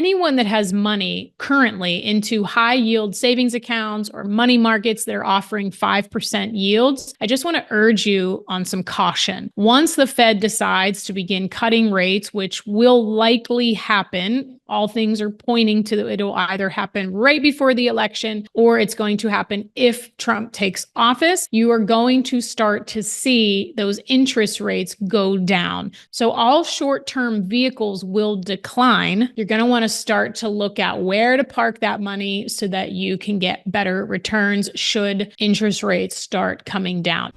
anyone that has money currently into high yield savings accounts or money markets that are offering 5% yields, I just want to urge you on some caution. Once the Fed decides to begin cutting rates, which will likely happen, all things are pointing to it'll either happen right before the election or it's going to happen if Trump takes office, you are going to start to see those interest rates go down. So all short-term vehicles will decline. You're going to want to start to look at where to park that money so that you can get better returns should interest rates start coming down.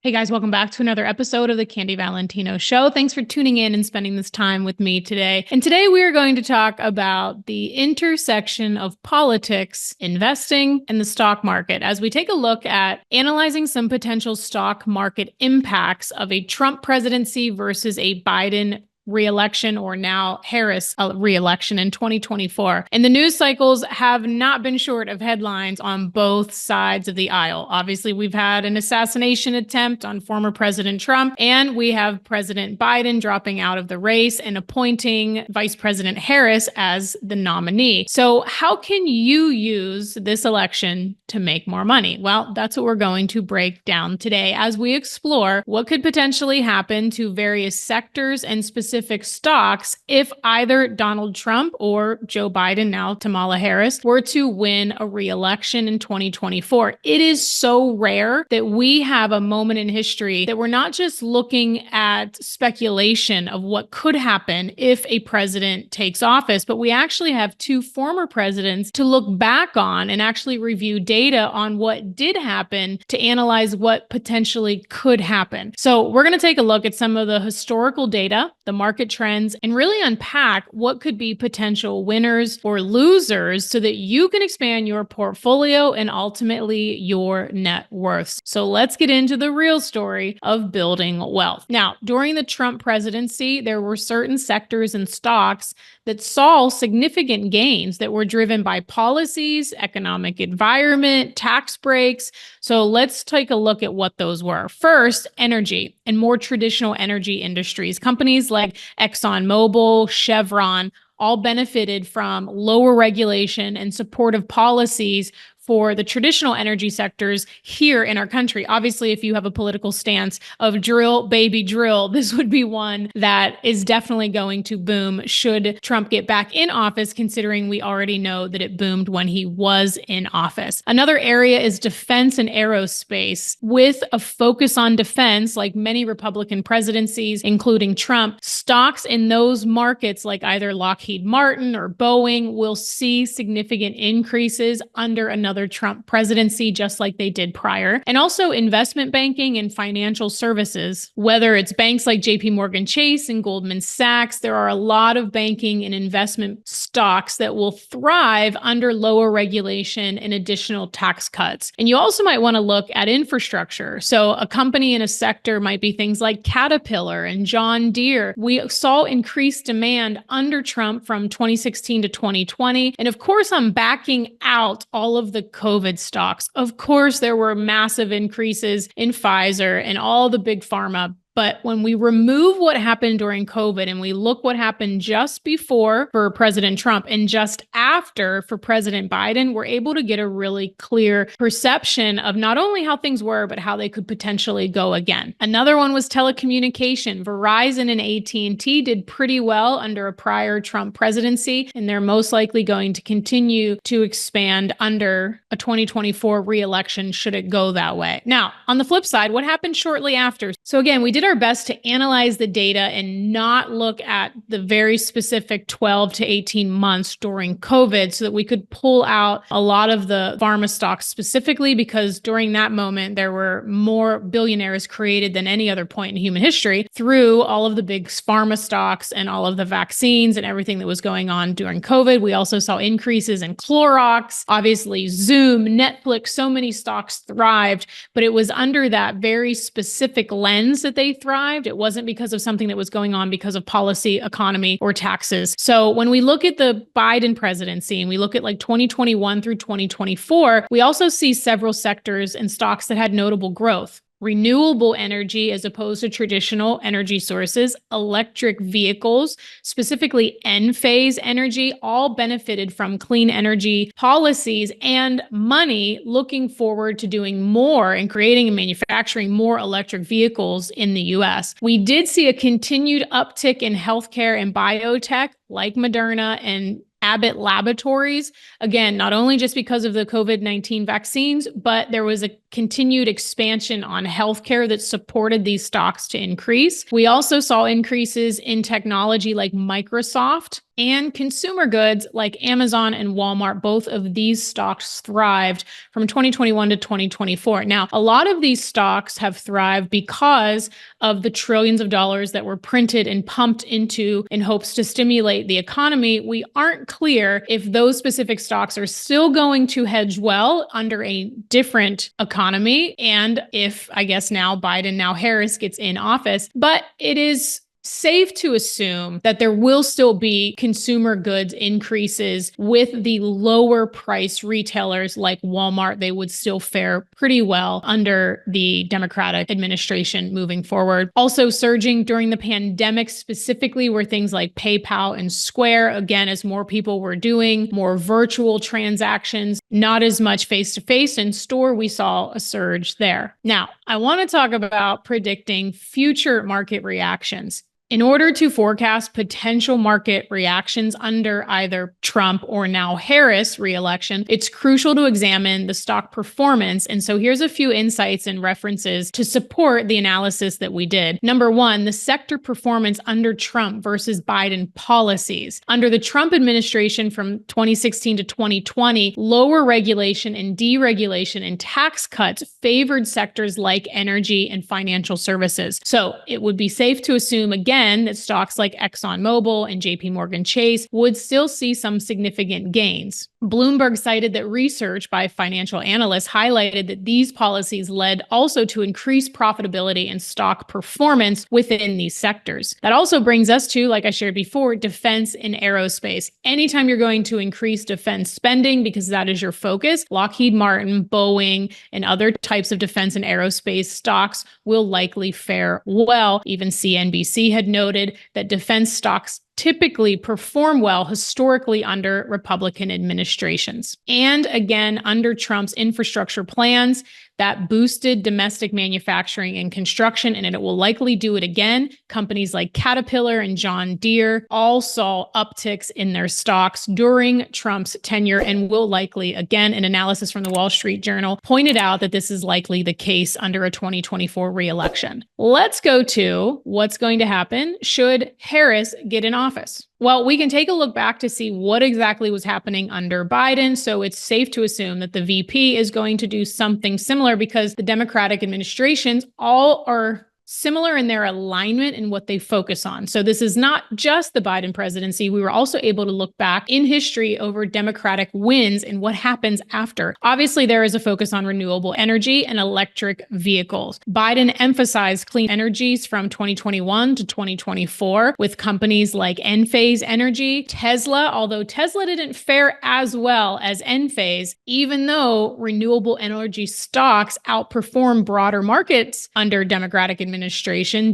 Hey guys, welcome back to another episode of the Candy Valentino Show. Thanks for tuning in and spending this time with me today. And today we are going to talk about the intersection of politics, investing, and the stock market as we take a look at analyzing some potential stock market impacts of a Trump presidency versus a Biden re-election, or now Harris re-election in 2024. And the news cycles have not been short of headlines on both sides of the aisle. Obviously, we've had an assassination attempt on former President Trump, and we have President Biden dropping out of the race and appointing Vice President Harris as the nominee. So how can you use this election to make more money? Well, that's what we're going to break down today as we explore what could potentially happen to various sectors and specific stocks if either Donald Trump or Joe Biden, now Kamala Harris, were to win a re-election in 2024. It is so rare that we have a moment in history that we're not just looking at speculation of what could happen if a president takes office, but we actually have two former presidents to look back on and actually review data on what did happen to analyze what potentially could happen. So we're going to take a look at some of the historical data, the market trends, and really unpack what could be potential winners or losers so that you can expand your portfolio and ultimately your net worth. So let's get into the real story of building wealth. Now, during the Trump presidency, there were certain sectors and stocks that saw significant gains that were driven by policies, economic environment, tax breaks. So let's take a look at what those were. First, energy and more traditional energy industries. Companies like ExxonMobil, Chevron, all benefited from lower regulation and supportive policies for the traditional energy sectors here in our country. Obviously, if you have a political stance of drill, baby, drill, this would be one that is definitely going to boom should Trump get back in office, considering we already know that it boomed when he was in office. Another area is defense and aerospace. With a focus on defense, like many Republican presidencies, including Trump, stocks in those markets like either Lockheed Martin or Boeing will see significant increases under another Trump presidency, just like they did prior. And also investment banking and financial services, whether it's banks like JP Chase and Goldman Sachs, there are a lot of banking and investment stocks that will thrive under lower regulation and additional tax cuts. And you also might want to look at infrastructure. So a company in a sector might be things like Caterpillar and John Deere. We saw increased demand under Trump from 2016 to 2020. And of course, I'm backing out all of the COVID stocks. Of course, there were massive increases in Pfizer and all the big pharma. But when we remove what happened during COVID and we look what happened just before for President Trump and just after for President Biden, we're able to get a really clear perception of not only how things were, but how they could potentially go again. Another one was telecommunication. Verizon and AT&T did pretty well under a prior Trump presidency, and they're most likely going to continue to expand under a 2024 re-election should it go that way. Now, on the flip side, what happened shortly after? So again, we did our best to analyze the data and not look at the very specific 12 to 18 months during COVID so that we could pull out a lot of the pharma stocks specifically, because during that moment, there were more billionaires created than any other point in human history through all of the big pharma stocks and all of the vaccines and everything that was going on during COVID. We also saw increases in Clorox, obviously Zoom, Netflix, so many stocks thrived, but it was under that very specific lens that they thrived. It wasn't because of something that was going on because of policy, economy, or taxes. So when we look at the Biden presidency and we look at like 2021 through 2024, we also see several sectors and stocks that had notable growth. renewable energy as opposed to traditional energy sources, electric vehicles, specifically N-phase energy, all benefited from clean energy policies and money looking forward to doing more and creating and manufacturing more electric vehicles in the US. We did see a continued uptick in healthcare and biotech like Moderna and Abbott Laboratories. Again, not only just because of the COVID-19 vaccines, but there was a continued expansion on healthcare that supported these stocks to increase. We also saw increases in technology like Microsoft and consumer goods like Amazon and Walmart. Both of these stocks thrived from 2021 to 2024. Now, a lot of these stocks have thrived because of the trillions of dollars that were printed and pumped into in hopes to stimulate the economy. We aren't clear if those specific stocks are still going to hedge well under a different economy, and if, I guess, now Biden, now Harris gets in office. But it is safe to assume that there will still be consumer goods increases with the lower price retailers like Walmart. They would still fare pretty well under the Democratic administration moving forward. Also surging during the pandemic specifically were things like PayPal and Square. Again, as more people were doing more virtual transactions, not as much face-to-face in store, we saw a surge there. Now, I want to talk about predicting future market reactions. In order to forecast potential market reactions under either Trump or now Harris re-election, it's crucial to examine the stock performance. And so here's a few insights and references to support the analysis that we did. Number one, the sector performance under Trump versus Biden policies. Under the Trump administration from 2016 to 2020, lower regulation and deregulation and tax cuts favored sectors like energy and financial services. So it would be safe to assume, again, that stocks like ExxonMobil and JP Morgan Chase would still see some significant gains. Bloomberg cited that research by financial analysts highlighted that these policies led also to increased profitability and stock performance within these sectors. That also brings us to, like I shared before, defense and aerospace. Anytime you're going to increase defense spending because that is your focus, Lockheed Martin, Boeing, and other types of defense and aerospace stocks will likely fare well. Even CNBC had noted that defense stocks typically perform well historically under Republican administrations. And again, under Trump's infrastructure plans, that boosted domestic manufacturing and construction, and it will likely do it again. Companies like Caterpillar and John Deere all saw upticks in their stocks during Trump's tenure and will likely, again, an analysis from the Wall Street Journal pointed out that this is likely the case under a 2024 re-election. Let's go to what's going to happen should Harris get in office. Well, we can take a look back to see what exactly was happening under Biden. So it's safe to assume that the VP is going to do something similar because the Democratic administrations all are similar in their alignment in what they focus on. So this is not just the Biden presidency. We were also able to look back in history over Democratic wins and what happens after. Obviously, there is a focus on renewable energy and electric vehicles. Biden emphasized clean energies from 2021 to 2024 with companies like Enphase Energy, Tesla, although Tesla didn't fare as well as Enphase, even though renewable energy stocks outperformed broader markets under Democratic administration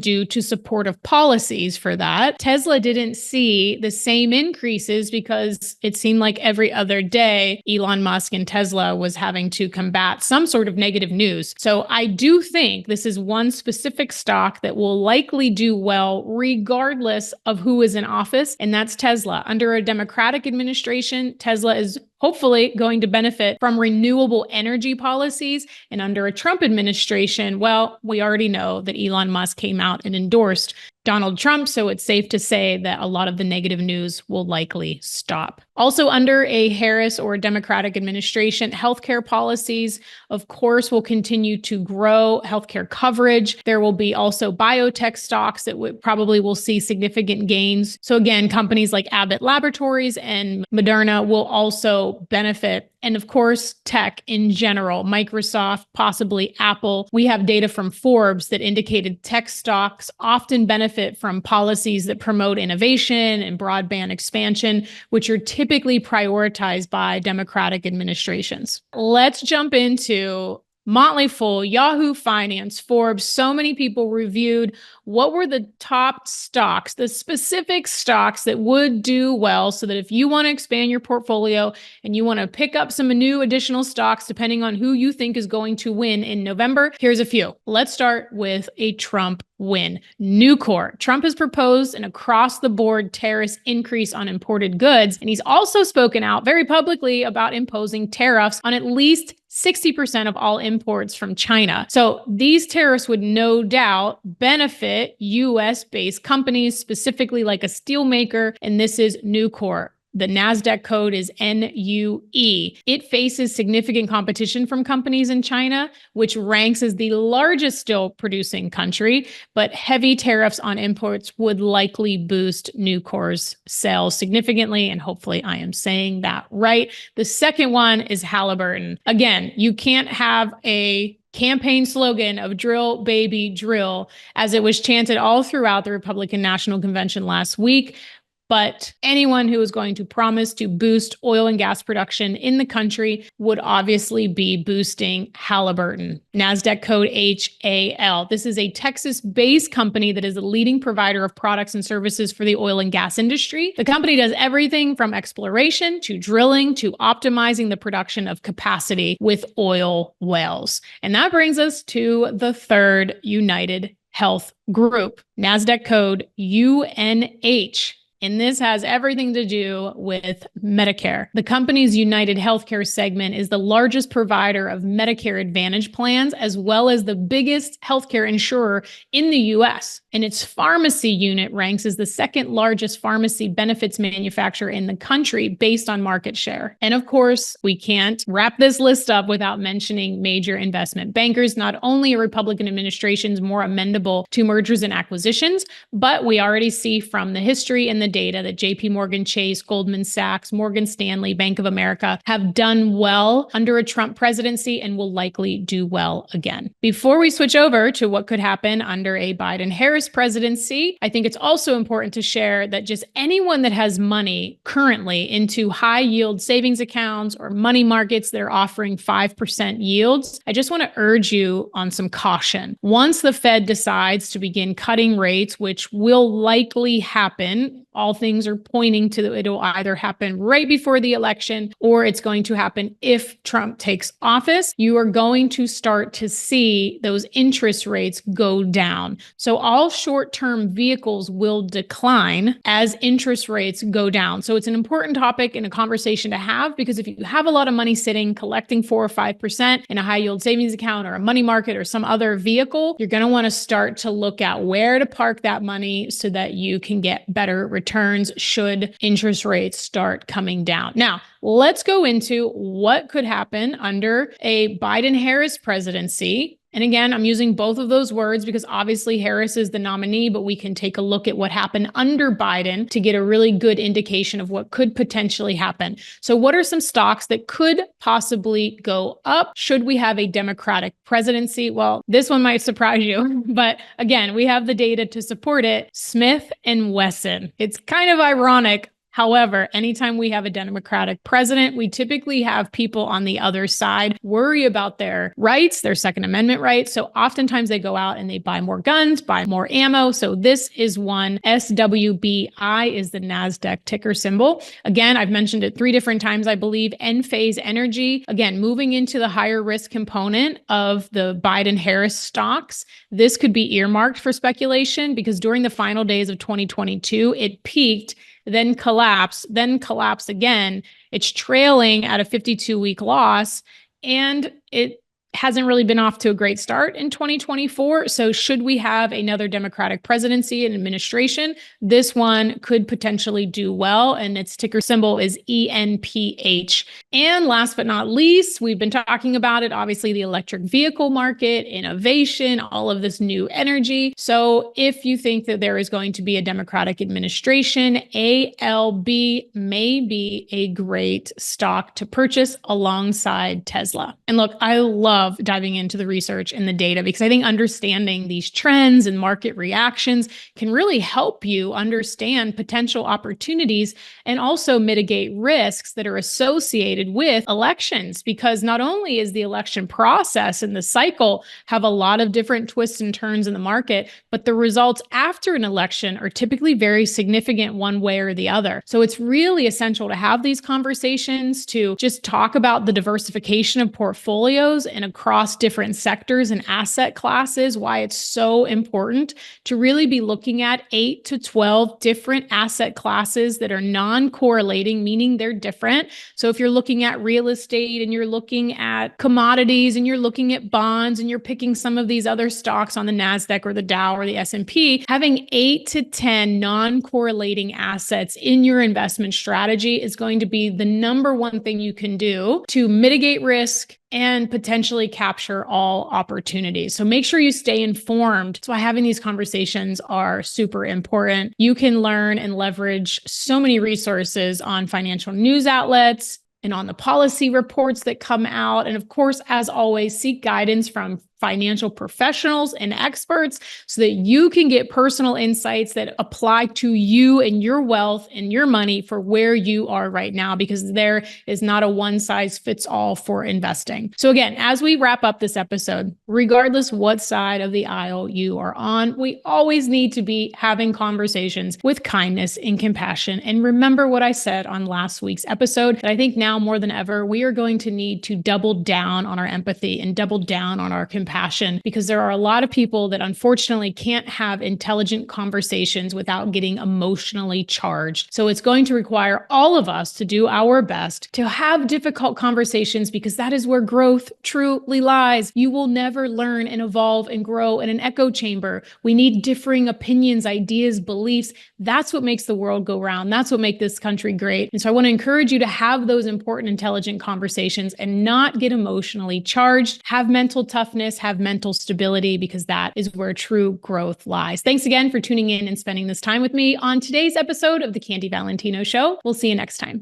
due to supportive policies for that. Tesla didn't see the same increases because it seemed like every other day Elon Musk and Tesla was having to combat some sort of negative news. So I do think this is one specific stock that will likely do well regardless of who is in office, and that's Tesla. Under a Democratic administration, Tesla is hopefully going to benefit from renewable energy policies. And under a Trump administration, well, we already know that Elon Musk came out and endorsed Donald Trump, so it's safe to say that a lot of the negative news will likely stop. Also, under a Harris or Democratic administration, healthcare policies, of course, will continue to grow healthcare coverage. There will be also biotech stocks that probably will see significant gains. So again, companies like Abbott Laboratories and Moderna will also benefit. And of course, tech in general, Microsoft, possibly Apple. We have data from Forbes that indicated tech stocks often benefit from policies that promote innovation and broadband expansion, which are typically prioritized by Democratic administrations. Let's jump into Motley Fool, Yahoo Finance, Forbes, so many people reviewed what were the top stocks, the specific stocks that would do well, so that if you want to expand your portfolio and you want to pick up some new additional stocks, depending on who you think is going to win in November, here's a few. Let's start with a Trump win. Nucor. Trump has proposed an across-the-board tariff increase on imported goods, and he's also spoken out very publicly about imposing tariffs on at least 60% of all imports from China. So these tariffs would no doubt benefit US-based companies, specifically like a steel maker, and this is Nucor. The NASDAQ code is NUE. It faces significant competition from companies in China, which ranks as the largest steel producing country, but heavy tariffs on imports would likely boost Nucor's sales significantly, and hopefully I am saying that right. The second one is Halliburton. Again, you can't have a campaign slogan of drill, baby, drill, as it was chanted all throughout the Republican National Convention last week. But anyone who is going to promise to boost oil and gas production in the country would obviously be boosting Halliburton. NASDAQ code HAL. This is a Texas-based company that is a leading provider of products and services for the oil and gas industry. The company does everything from exploration to drilling to optimizing the production of capacity with oil wells. And that brings us to the third United Health Group, NASDAQ code UNH. And this has everything to do with Medicare. The company's United Healthcare segment is the largest provider of Medicare Advantage plans, as well as the biggest healthcare insurer in the US. And its pharmacy unit ranks as the second largest pharmacy benefits manufacturer in the country based on market share. And of course, we can't wrap this list up without mentioning major investment bankers. Not only are Republican administrations more amenable to mergers and acquisitions, but we already see from the history and the data that JP Morgan Chase, Goldman Sachs, Morgan Stanley, Bank of America have done well under a Trump presidency and will likely do well again. Before we switch over to what could happen under a Biden-Harris presidency, I think it's also important to share that just anyone that has money currently into high yield savings accounts or money markets that are offering 5% yields, I just want to urge you on some caution. Once the Fed decides to begin cutting rates, which will likely happen, all things are pointing to it'll either happen right before the election or it's going to happen if Trump takes office. You are going to start to see those interest rates go down. So all short-term vehicles will decline as interest rates go down. So it's an important topic and a conversation to have, because if you have a lot of money sitting collecting 4 or 5% in a high yield savings account or a money market or some other vehicle, you're going to want to start to look at where to park that money so that you can get better returns should interest rates start coming down. Now, let's go into what could happen under a Biden-Harris presidency. And again, I'm using both of those words because obviously Harris is the nominee, but we can take a look at what happened under Biden to get a really good indication of what could potentially happen. So what are some stocks that could possibly go up should we have a Democratic presidency? Well, this one might surprise you, but again, we have the data to support it. Smith and Wesson. It's kind of ironic. However, anytime we have a Democratic president, we typically have people on the other side worry about their rights, their Second Amendment rights. So oftentimes they go out and they buy more guns, buy more ammo. So this is one. SWBI is the NASDAQ ticker symbol. Again, I've mentioned it 3 different times, I believe. Enphase Energy, again, moving into the higher risk component of the Biden-Harris stocks. This could be earmarked for speculation because during the final days of 2022, it peaked, then collapse again. It's trailing at a 52-week loss, and it hasn't really been off to a great start in 2024. So should we have another Democratic presidency and administration, this one could potentially do well, and its ticker symbol is ENPH. And last but not least, we've been talking about it, obviously the electric vehicle market, innovation, all of this new energy. So if you think that there is going to be a Democratic administration, ALB may be a great stock to purchase alongside Tesla. And look, I love love diving into the research and the data because I think understanding these trends and market reactions can really help you understand potential opportunities and also mitigate risks that are associated with elections. Because not only is the election process and the cycle have a lot of different twists and turns in the market, but the results after an election are typically very significant one way or the other. So it's really essential to have these conversations, to just talk about the diversification of portfolios and across different sectors and asset classes, why it's so important to really be looking at 8 to 12 different asset classes that are non-correlating, meaning they're different. So if you're looking at real estate and you're looking at commodities and you're looking at bonds and you're picking some of these other stocks on the NASDAQ or the Dow or the S&P, having 8 to 10 non-correlating assets in your investment strategy is going to be the number one thing you can do to mitigate risk and potentially capture all opportunities. So make sure you stay informed. That's why having these conversations are super important. You can learn and leverage so many resources on financial news outlets and on the policy reports that come out. And of course, as always, seek guidance from financial professionals and experts so that you can get personal insights that apply to you and your wealth and your money for where you are right now, because there is not a one size fits all for investing. So again, as we wrap up this episode, regardless what side of the aisle you are on, we always need to be having conversations with kindness and compassion. And remember what I said on last week's episode, that I think now more than ever, we are going to need to double down on our empathy and double down on our compassion, because there are a lot of people that unfortunately can't have intelligent conversations without getting emotionally charged. So it's going to require all of us to do our best to have difficult conversations, because that is where growth truly lies. You will never learn and evolve and grow in an echo chamber. We need differing opinions, ideas, beliefs. That's what makes the world go round. That's what makes this country great. And so I want to encourage you to have those important, intelligent conversations and not get emotionally charged. Have mental toughness, have mental stability, because that is where true growth lies. Thanks again for tuning in and spending this time with me on today's episode of the Candy Valentino Show. We'll see you next time.